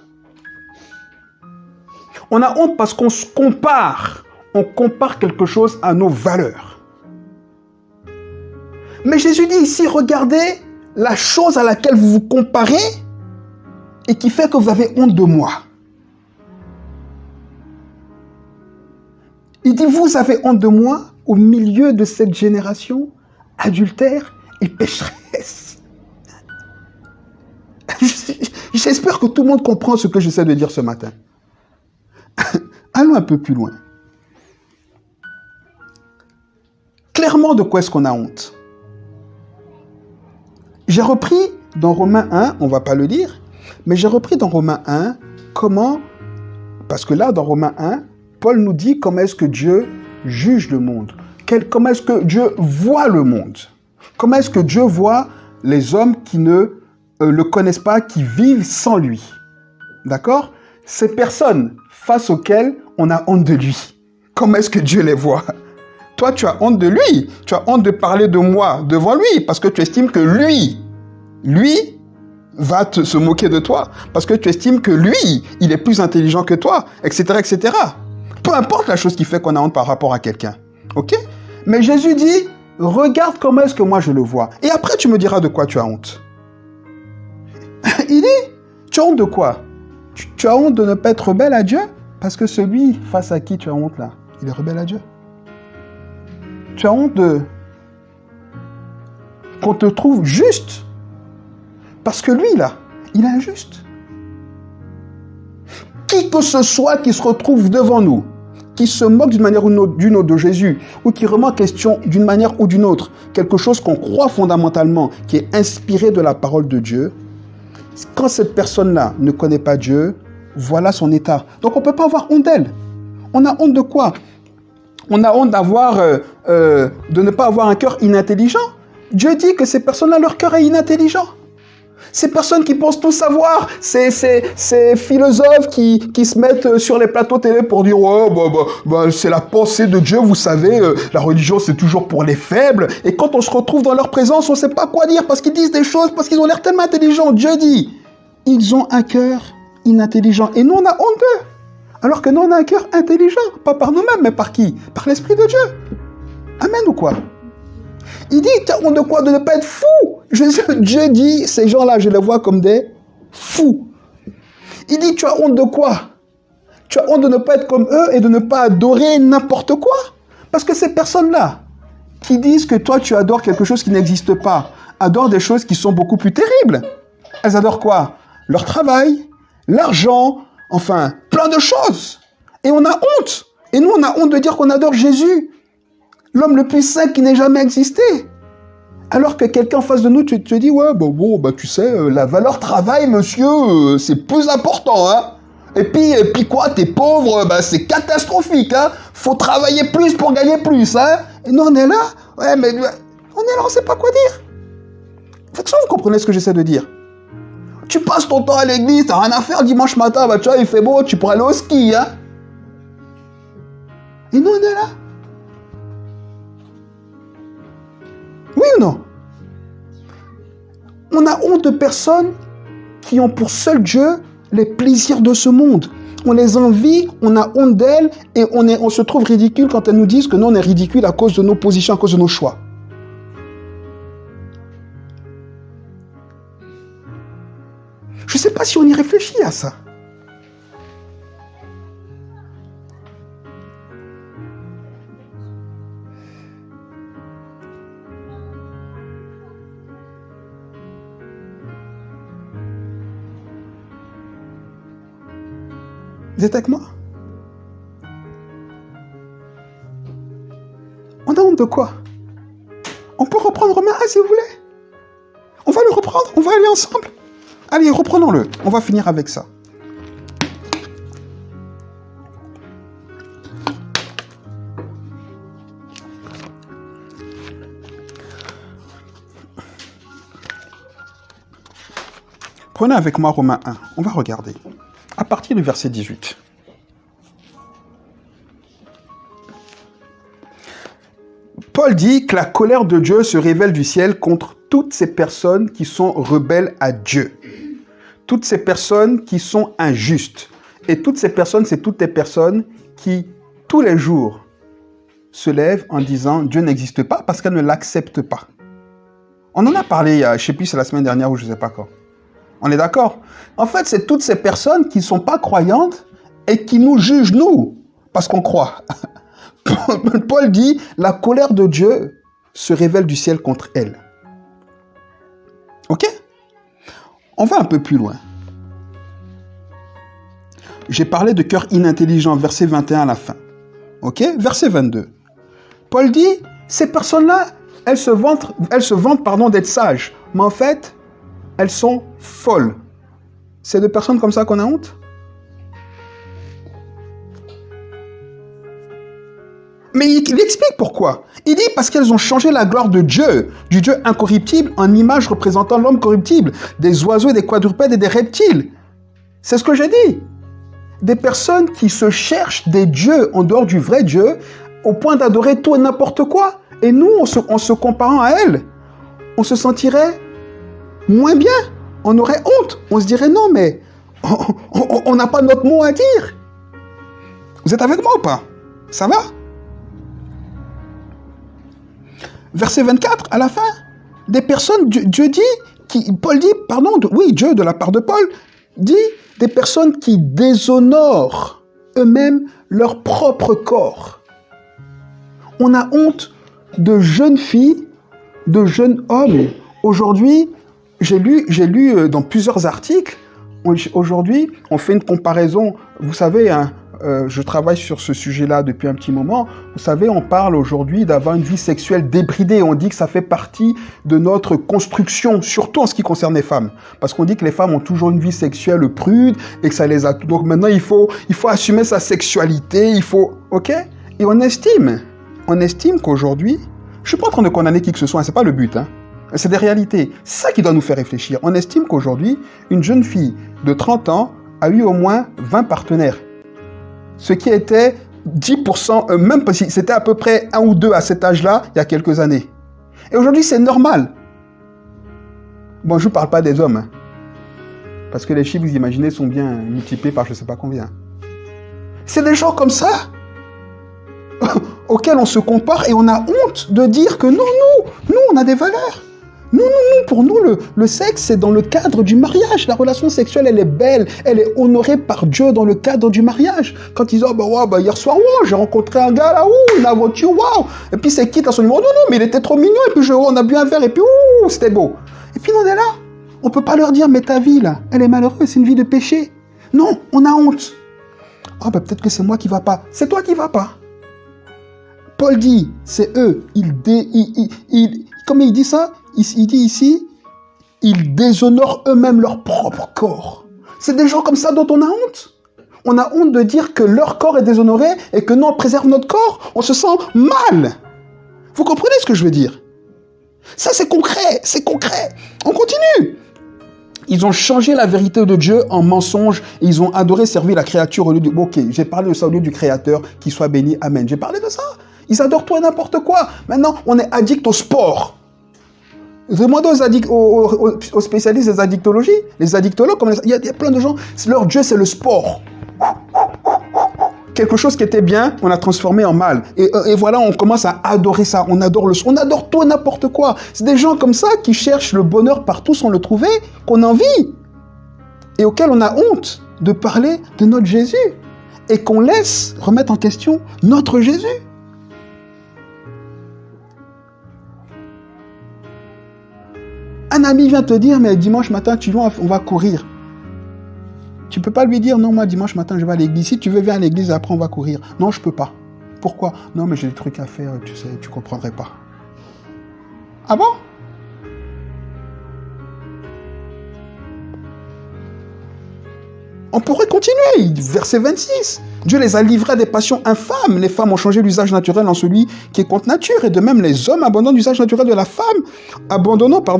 On a honte parce qu'on se compare. On compare quelque chose à nos valeurs. Mais Jésus dit ici, regardez la chose à laquelle vous vous comparez et qui fait que vous avez honte de moi. Il dit, vous avez honte de moi au milieu de cette génération adultère et pécheresse. J'espère que tout le monde comprend ce que j'essaie de dire ce matin. Allons un peu plus loin. Clairement, de quoi est-ce qu'on a honte? J'ai repris dans Romains 1, on ne va pas le lire, mais j'ai repris dans Romains 1 comment, parce que là, dans Romains 1, Paul nous dit comment est-ce que Dieu juge le monde, comment est-ce que Dieu voit le monde, comment est-ce que Dieu voit les hommes qui ne le connaissent pas, qui vivent sans lui. D'accord? Ces personnes face auxquelles on a honte de lui. Comment est-ce que Dieu les voit? Toi, tu as honte de lui. Tu as honte de parler de moi devant lui parce que tu estimes que lui va se moquer de toi. Parce que tu estimes que lui, il est plus intelligent que toi, etc., etc. Peu importe la chose qui fait qu'on a honte par rapport à quelqu'un. Ok? Mais Jésus dit, regarde comment est-ce que moi je le vois. Et après, tu me diras de quoi tu as honte. Il dit, tu as honte de quoi? Tu as honte de ne pas être rebelle à Dieu? Parce que celui face à qui tu as honte là, il est rebelle à Dieu. Tu as honte qu'on te trouve juste. Parce que lui là, il est injuste. Qui que ce soit qui se retrouve devant nous, qui se moque d'une manière ou d'une autre de Jésus, ou qui remet en question d'une manière ou d'une autre quelque chose qu'on croit fondamentalement, qui est inspiré de la parole de Dieu, quand cette personne-là ne connaît pas Dieu, voilà son état. Donc on ne peut pas avoir honte d'elle. On a honte de quoi? On a honte de ne pas avoir un cœur inintelligent. Dieu dit que ces personnes-là, leur cœur est inintelligent. Ces personnes qui pensent tout savoir, ces philosophes qui se mettent sur les plateaux télé pour dire oh, c'est la pensée de Dieu, vous savez, la religion c'est toujours pour les faibles. Et quand on se retrouve dans leur présence, on ne sait pas quoi dire parce qu'ils disent des choses, parce qu'ils ont l'air tellement intelligents. Dieu dit, ils ont un cœur inintelligent. Et nous, on a honte d'eux. Alors que nous, on a un cœur intelligent. Pas par nous-mêmes, mais par qui? Par l'Esprit de Dieu. Amen ou quoi? Il dit, tu as honte de quoi? De ne pas être fou. Dieu dit, ces gens-là, je les vois comme des fous. Il dit, tu as honte de quoi? Tu as honte de ne pas être comme eux et de ne pas adorer n'importe quoi. Parce que ces personnes-là, qui disent que toi, tu adores quelque chose qui n'existe pas, adorent des choses qui sont beaucoup plus terribles. Elles adorent quoi? Leur travail, l'argent, enfin, plein de choses. Et on a honte. Et nous, on a honte de dire qu'on adore Jésus, l'homme le plus saint qui n'ait jamais existé. Alors que quelqu'un en face de nous, tu te dis, ouais, tu sais, la valeur travail, monsieur, c'est plus important, hein. Et puis quoi, t'es pauvre, c'est catastrophique, hein. Faut travailler plus pour gagner plus, hein. Et nous, on est là, ouais, mais on est là, on sait pas quoi dire. Est-ce que vous comprenez ce que j'essaie de dire? Tu passes ton temps à l'église, t'as rien à faire dimanche matin, tu vois, il fait beau, tu pourrais aller au ski, hein. Et nous, on est là. Oui ou non? On a honte de personnes qui ont pour seul Dieu les plaisirs de ce monde. On les envie, on a honte d'elles et on se trouve ridicule quand elles nous disent que nous, on est ridicule à cause de nos positions, à cause de nos choix. Je ne sais pas si on y réfléchit à ça. Vous êtes avec moi? On a honte de quoi? On peut reprendre Romains 1 si vous voulez. On va le reprendre, on va aller ensemble. Allez, reprenons-le. On va finir avec ça. Prenez avec moi Romains 1. On va regarder. À partir du verset 18. Paul dit que la colère de Dieu se révèle du ciel contre toutes ces personnes qui sont rebelles à Dieu. Toutes ces personnes qui sont injustes. Et toutes ces personnes, c'est toutes les personnes qui, tous les jours, se lèvent en disant Dieu n'existe pas parce qu'elles ne l'acceptent pas. On en a parlé, je ne sais plus, c'est la semaine dernière ou je ne sais pas quand. On est d'accord? En fait, c'est toutes ces personnes qui ne sont pas croyantes et qui nous jugent, nous, parce qu'on croit. Paul dit, la colère de Dieu se révèle du ciel contre elles. Ok? On va un peu plus loin. J'ai parlé de cœur inintelligent, verset 21 à la fin. Ok? Verset 22. Paul dit, Ces personnes-là, elles se vantent d'être sages. Mais en fait, elles sont folles. C'est de personnes comme ça qu'on a honte? Mais il explique pourquoi. Il dit parce qu'elles ont changé la gloire de Dieu, du Dieu incorruptible, en image représentant l'homme corruptible, des oiseaux, des quadrupèdes et des reptiles. C'est ce que j'ai dit. Des personnes qui se cherchent des dieux en dehors du vrai Dieu, au point d'adorer tout et n'importe quoi. Et nous, en se comparant à elles, on se sentirait moins bien. On aurait honte. On se dirait non, mais on n'a pas notre mot à dire. Vous êtes avec moi ou pas? Ça va? Verset 24, à la fin, des personnes, Dieu dit, Dieu, de la part de Paul, dit des personnes qui déshonorent eux-mêmes leur propre corps. On a honte de jeunes filles, de jeunes hommes. Aujourd'hui, j'ai lu dans plusieurs articles, aujourd'hui, on fait une comparaison, vous savez, je travaille sur ce sujet-là depuis un petit moment. Vous savez, on parle aujourd'hui d'avoir une vie sexuelle débridée. On dit que ça fait partie de notre construction, surtout en ce qui concerne les femmes. Parce qu'on dit que les femmes ont toujours une vie sexuelle prude et que ça les a... Donc maintenant, il faut assumer sa sexualité, OK? Et on estime qu'aujourd'hui... Je suis pas en train de condamner qui que ce soit, c'est pas le but, hein. C'est des réalités. C'est ça qui doit nous faire réfléchir. On estime qu'aujourd'hui, une jeune fille de 30 ans a eu au moins 20 partenaires. Ce qui était 10%, même si c'était à peu près 1 ou 2 à cet âge-là, il y a quelques années. Et aujourd'hui, c'est normal. Bon, je ne parle pas des hommes. Hein, parce que les chiffres, vous imaginez, sont bien multipliés par je ne sais pas combien. C'est des gens comme ça auxquels on se compare et on a honte de dire que non, nous, on a des valeurs. Non, pour nous, le sexe, c'est dans le cadre du mariage. La relation sexuelle, elle est belle, elle est honorée par Dieu dans le cadre du mariage. Quand ils disent, hier soir, j'ai rencontré un gars là, une aventure, et puis c'est qui, t'as son numéro? Non, mais il était trop mignon, et puis on a bu un verre, et puis c'était beau. Et puis on est là, on peut pas leur dire, mais ta vie là, elle est malheureuse, c'est une vie de péché. Non, on a honte. Peut-être que c'est moi qui va pas. C'est toi qui va pas. Paul dit, c'est eux, comment il dit ça? Il dit ici, ils déshonorent eux-mêmes leur propre corps. C'est des gens comme ça dont on a honte. On a honte de dire que leur corps est déshonoré et que nous, on préserve notre corps. On se sent mal. Vous comprenez ce que je veux dire? Ça, c'est concret, c'est concret. On continue. Ils ont changé la vérité de Dieu en mensonge et ils ont adoré servir la créature au lieu du... Ok, j'ai parlé de ça au lieu du Créateur, qui soit béni, amen. J'ai parlé de ça. Ils adorent tout et n'importe quoi. Maintenant, on est addict au sport. Demandez aux spécialistes des addictologies, les addictologues, il y a plein de gens, leur Dieu c'est le sport. Quelque chose qui était bien, on a transformé en mal. Et voilà, on commence à adorer ça, on adore tout et n'importe quoi. C'est des gens comme ça qui cherchent le bonheur partout sans le trouver, qu'on envie. Et auxquels on a honte de parler de notre Jésus. Et qu'on laisse remettre en question notre Jésus. Un ami vient te dire, mais dimanche matin, on va courir. Tu peux pas lui dire, non, moi, dimanche matin, je vais à l'église. Si tu veux, viens à l'église, après, on va courir. Non, je peux pas. Pourquoi? Non, mais j'ai des trucs à faire, tu sais, tu comprendrais pas. Ah bon? On pourrait continuer. Verset 26. Dieu les a livrés à des passions infâmes. Les femmes ont changé l'usage naturel en celui qui est contre nature. Et de même, les hommes abandonnant l'usage naturel de la femme,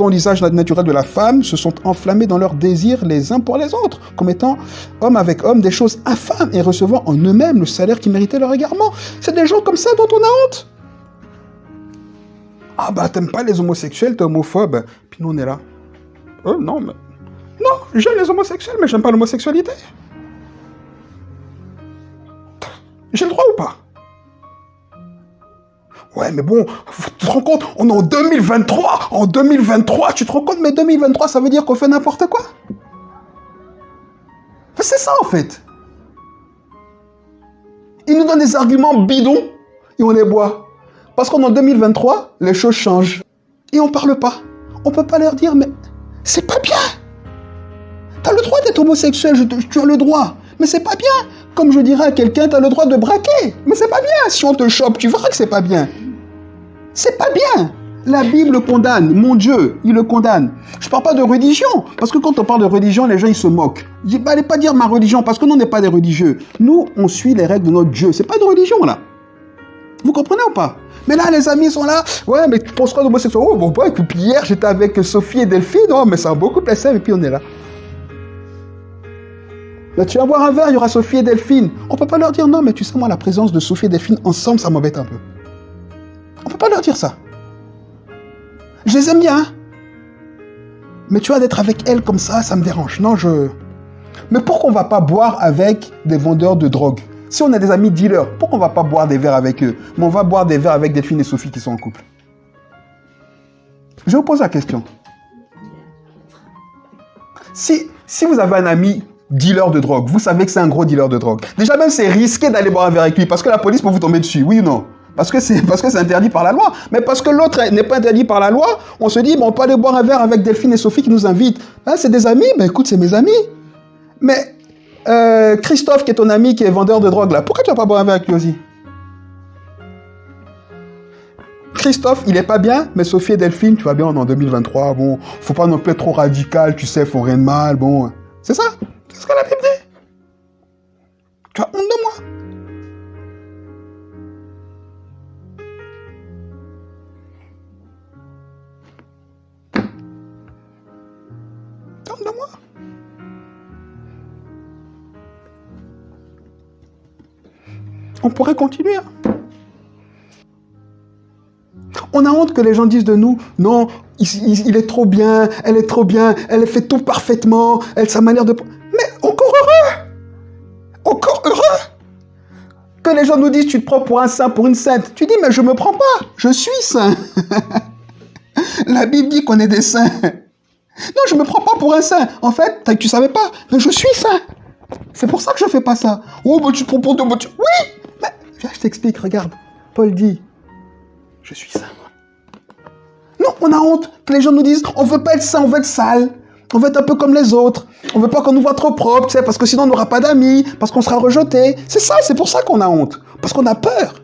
l'usage naturel de la femme, se sont enflammés dans leurs désirs les uns pour les autres, commettant homme avec homme des choses infâmes et recevant en eux-mêmes le salaire qui méritait leur égarement. C'est des gens comme ça dont on a honte. T'aimes pas les homosexuels, t'es homophobe. Puis nous, on est là. Non, j'aime les homosexuels, mais j'aime pas l'homosexualité. J'ai le droit ou pas? Ouais, mais bon, tu te rends compte, on est en 2023. En 2023, tu te rends compte, mais 2023, ça veut dire qu'on fait n'importe quoi? C'est ça, en fait. Ils nous donnent des arguments bidons et on les boit. Parce qu'en 2023, les choses changent. Et on parle pas. On peut pas leur dire, mais c'est pas bien. T'as le droit d'être homosexuel, tu as le droit. Mais c'est pas bien. Comme je dirais à quelqu'un, t'as le droit de braquer. Mais c'est pas bien. Si on te chope, tu verras que c'est pas bien. C'est pas bien. La Bible le condamne. Mon Dieu, il le condamne. Je parle pas de religion. Parce que quand on parle de religion, les gens, ils se moquent. Je dis, bah, allez pas dire ma religion, parce que nous, on n'est pas des religieux. Nous, on suit les règles de notre Dieu. C'est pas de religion, là. Vous comprenez ou pas? Mais là, les amis sont là. Ouais, mais tu penses quoi d'homosexuel? Oh, bon, et puis hier, j'étais avec Sophie et Delphine. Oh, mais ça a beaucoup placé, et puis on est là. Là, tu vas boire un verre, il y aura Sophie et Delphine. On peut pas leur dire non, mais tu sais, moi, la présence de Sophie et Delphine ensemble, ça m'embête un peu. On peut pas leur dire ça. Je les aime bien, hein. Mais tu vois, d'être avec elles comme ça me dérange. Non, Mais pourquoi on va pas boire avec des vendeurs de drogue? Si on a des amis dealers, pourquoi on va pas boire des verres avec eux? Mais on va boire des verres avec Delphine et Sophie qui sont en couple. Je vous pose la question. Si vous avez un ami dealer de drogue, vous savez que c'est un gros dealer de drogue. Déjà même, c'est risqué d'aller boire un verre avec lui parce que la police peut vous tomber dessus, oui ou non? Parce que c'est interdit par la loi. Mais parce que l'autre n'est pas interdit par la loi, on se dit, bon, on peut aller boire un verre avec Delphine et Sophie qui nous invitent. Hein, c'est des amis? Ben écoute, c'est mes amis. Mais Christophe, qui est ton ami, qui est vendeur de drogue, là, pourquoi tu vas pas boire un verre avec lui aussi? Christophe, il est pas bien, mais Sophie et Delphine, tu vas bien, on est en 2023, bon, faut pas non plus être trop radical, tu sais, faut rien de mal, bon. C'est ça? C'est ce que la Bible dit. Tu as honte de moi? Tu as honte de moi? On pourrait continuer. On a honte que les gens disent de nous, non, il est trop bien, elle est trop bien, elle fait tout parfaitement, sa manière de... Mais encore heureux! Encore heureux! Que les gens nous disent, tu te prends pour un saint, pour une sainte. Tu dis, mais je me prends pas, je suis saint. La Bible dit qu'on est des saints. Non, je me prends pas pour un saint. En fait, tu savais pas, mais je suis saint. C'est pour ça que je fais pas ça. Oh, mais tu te prends pour deux... Oui! Mais, viens, je t'explique, regarde. Paul dit, je suis saint. Non, on a honte que les gens nous disent, on veut pas être saint, on veut être sale. On veut être un peu comme les autres. On veut pas qu'on nous voit trop propre, tu sais, parce que sinon on n'aura pas d'amis, parce qu'on sera rejeté. C'est ça, c'est pour ça qu'on a honte. Parce qu'on a peur.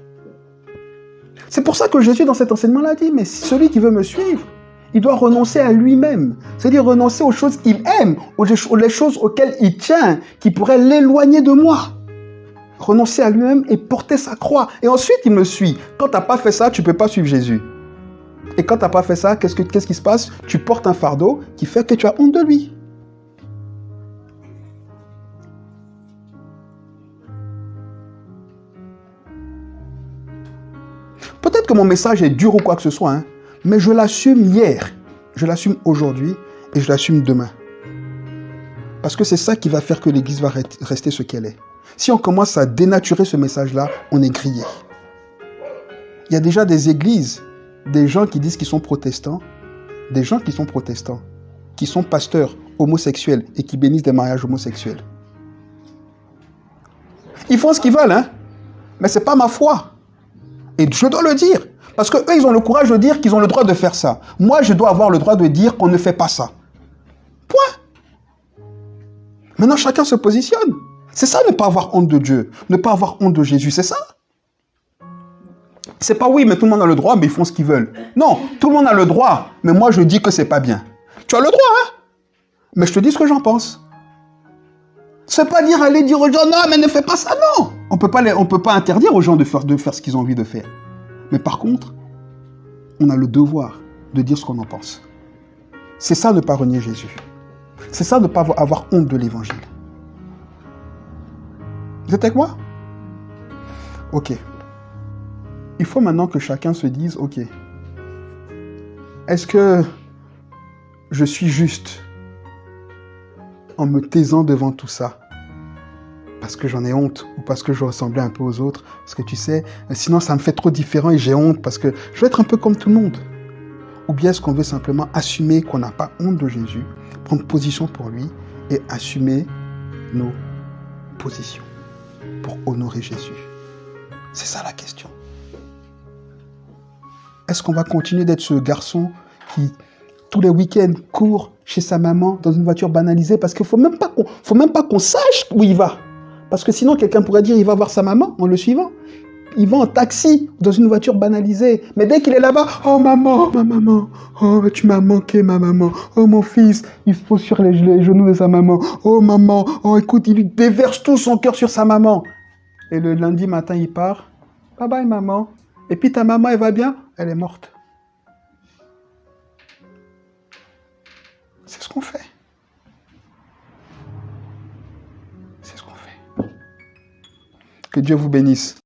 C'est pour ça que Jésus, dans cet enseignement-là, dit, mais celui qui veut me suivre, il doit renoncer à lui-même. C'est-à-dire renoncer aux choses qu'il aime, aux choses auxquelles il tient, qui pourraient l'éloigner de moi. Renoncer à lui-même et porter sa croix. Et ensuite, il me suit. Quand tu n'as pas fait ça, tu ne peux pas suivre Jésus. Et quand tu n'as pas fait ça, qu'est-ce qui se passe? Tu portes un fardeau qui fait que tu as honte de lui. Peut-être que mon message est dur ou quoi que ce soit, hein, mais je l'assume hier, je l'assume aujourd'hui et je l'assume demain. Parce que c'est ça qui va faire que l'Église va rester ce qu'elle est. Si on commence à dénaturer ce message-là, on est grillé. Il y a déjà des églises, des gens qui disent qu'ils sont protestants, qui sont pasteurs homosexuels et qui bénissent des mariages homosexuels. Ils font ce qu'ils veulent, hein, mais ce n'est pas ma foi. Et je dois le dire, parce qu'eux, ils ont le courage de dire qu'ils ont le droit de faire ça. Moi, je dois avoir le droit de dire qu'on ne fait pas ça. Point. Maintenant, chacun se positionne. C'est ça, ne pas avoir honte de Dieu, ne pas avoir honte de Jésus, c'est ça. C'est pas oui, mais tout le monde a le droit, mais ils font ce qu'ils veulent. Non, tout le monde a le droit, mais moi je dis que c'est pas bien. Tu as le droit, hein? Mais je te dis ce que j'en pense. C'est pas dire aller dire aux gens, non, mais ne fais pas ça, non. On peut pas interdire aux gens de faire ce qu'ils ont envie de faire. Mais par contre, on a le devoir de dire ce qu'on en pense. C'est ça, ne pas renier Jésus. C'est ça, ne pas avoir honte de l'évangile. Vous êtes avec moi? Ok. Il faut maintenant que chacun se dise, ok, est-ce que je suis juste en me taisant devant tout ça parce que j'en ai honte ou parce que je ressemblais un peu aux autres? Parce que tu sais, sinon ça me fait trop différent et j'ai honte parce que je veux être un peu comme tout le monde. Ou bien est-ce qu'on veut simplement assumer qu'on n'a pas honte de Jésus, prendre position pour lui et assumer nos positions pour honorer Jésus? C'est ça la question. Est-ce qu'on va continuer d'être ce garçon qui, tous les week-ends, court chez sa maman dans une voiture banalisée parce qu'il ne faut même pas qu'on sache où il va. Parce que sinon, quelqu'un pourrait dire il va voir sa maman en le suivant. il va en taxi, dans une voiture banalisée. Mais dès qu'il est là-bas, oh maman, ma maman, oh tu m'as manqué ma maman, oh mon fils, il se pose sur les genoux de sa maman, oh maman, oh écoute, il lui déverse tout son cœur sur sa maman. Et le lundi matin, il part, bye bye maman. Et puis ta maman, elle va bien? Elle est morte. C'est ce qu'on fait. C'est ce qu'on fait. Que Dieu vous bénisse.